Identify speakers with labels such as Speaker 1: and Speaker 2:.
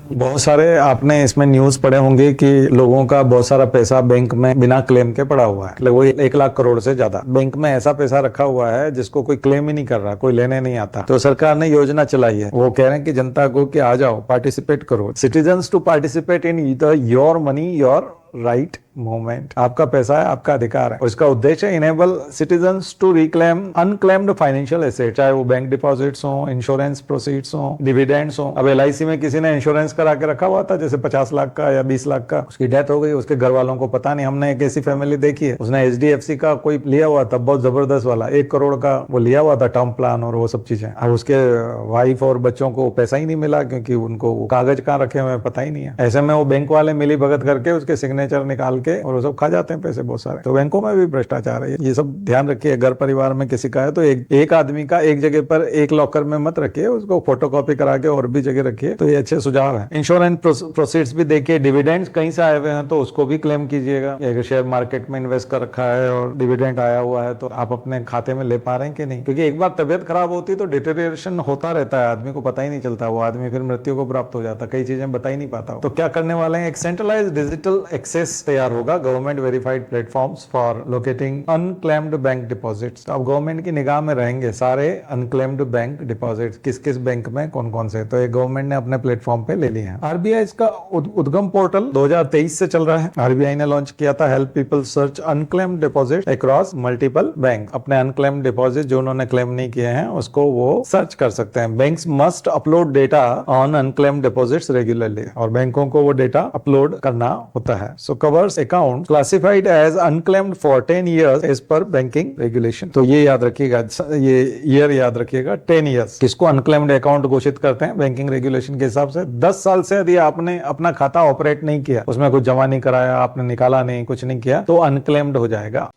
Speaker 1: बहुत सारे आपने इसमें न्यूज पढ़े होंगे कि लोगों का बहुत सारा पैसा बैंक में बिना क्लेम के पड़ा हुआ है, वो 1 लाख करोड़ से ज्यादा बैंक में ऐसा पैसा रखा हुआ है जिसको कोई क्लेम ही नहीं कर रहा, कोई लेने नहीं आता। तो सरकार ने योजना चलाई है, वो कह रहे हैं कि जनता को कि आ जाओ, पार्टिसिपेट करो, citizens to participate in your money your right movement. आपका पैसा है, आपका अधिकार है। और इसका उद्देश्य है enable citizens to reclaim unclaimed financial asset, चाहे वो बैंक डिपॉजिट्स हो, इंश्योरेंस प्रोसीड्स हो, डिविडेंड्स हो। अब LIC में किसी ने इंश्योरेंस करा के रखा हुआ था, जैसे 50 लाख का या 20 लाख का, उसकी डेथ हो गई, उसके घर वालों को पता नहीं। हमने एक ऐसी फैमिली देखी है, उसने HDFC का कोई लिया हुआ था, बहुत जबरदस्त वाला 1 करोड़ का वो लिया हुआ था, टर्म प्लान और वो सब चीजें। अब उसके वाइफ और बच्चों को पैसा ही नहीं मिला, क्योंकि उनको कागज कहाँ रखे हुए पता ही नहीं है। ऐसे में वो बैंक वाले मिली भगत करके उसके सिग्नेचर निकाल के और वो सब खा जाते हैं पैसे बहुत सारे। तो बैंकों में भी भ्रष्टाचार है, ये सब ध्यान रखिए। घर परिवार में किसी का है तो एक आदमी का एक जगह पर एक लॉकर में मत रखिए, उसको फोटोकॉपी करा के और भी जगह रखिए। तो ये अच्छे सुझाव है। इंश्योरेंस प्रोसीड्स भी देखिए, डिविडेंड्स कहीं से आए हुए हैं तो उसको भी क्लेम कीजिएगा। अगर शेयर मार्केट में इन्वेस्ट कर रखा है और डिविडेंड आया हुआ है तो आप अपने खाते में ले पा रहे हैं कि नहीं, क्योंकि एक बार तबियत खराब होती है तो डिटेरिएशन होता रहता है, आदमी को पता ही नहीं चलता, वो आदमी फिर मृत्यु को प्राप्त हो जाता, कई चीजें बता ही नहीं पाता। तो क्या करने वाले हैं, एक सेंट्रलाइज्ड डिजिटल एक्सेस तैयार होगा, government verified platforms for locating unclaimed bank deposits. अब गवर्नमेंट की निगाह में रहेंगे सारे अनक्लेम्ड बैंक डिपॉजिट्स, किस किस बैंक में कौन कौन से। तो ये गवर्नमेंट ने अपने प्लेटफॉर्म पे ले लिए हैं। RBI इसका उद्गम पोर्टल 2023 से चल रहा है। RBI ने लॉन्च किया था, help people search unclaimed deposit across multiple bank. अपने अनक्लेम्ड डिपॉजिट जो उन्होंने क्लेम नहीं किए हैं उसको वो सर्च कर सकते हैं। Banks must upload data on unclaimed deposits regularly, और बैंकों को वो डेटा अपलोड करना होता है। So covers account classified as unclaimed for 10 years as per banking regulation. तो ये याद रखिएगा, ये ईयर याद रखिएगा, 10 years किसको अनक्लेम्ड अकाउंट घोषित करते हैं बैंकिंग रेगुलेशन के हिसाब से। 10 साल से यदि आपने अपना खाता ऑपरेट नहीं किया, उसमें कुछ जमा नहीं कराया, आपने निकाला नहीं, कुछ नहीं किया, तो अनक्लेम्ड हो जाएगा।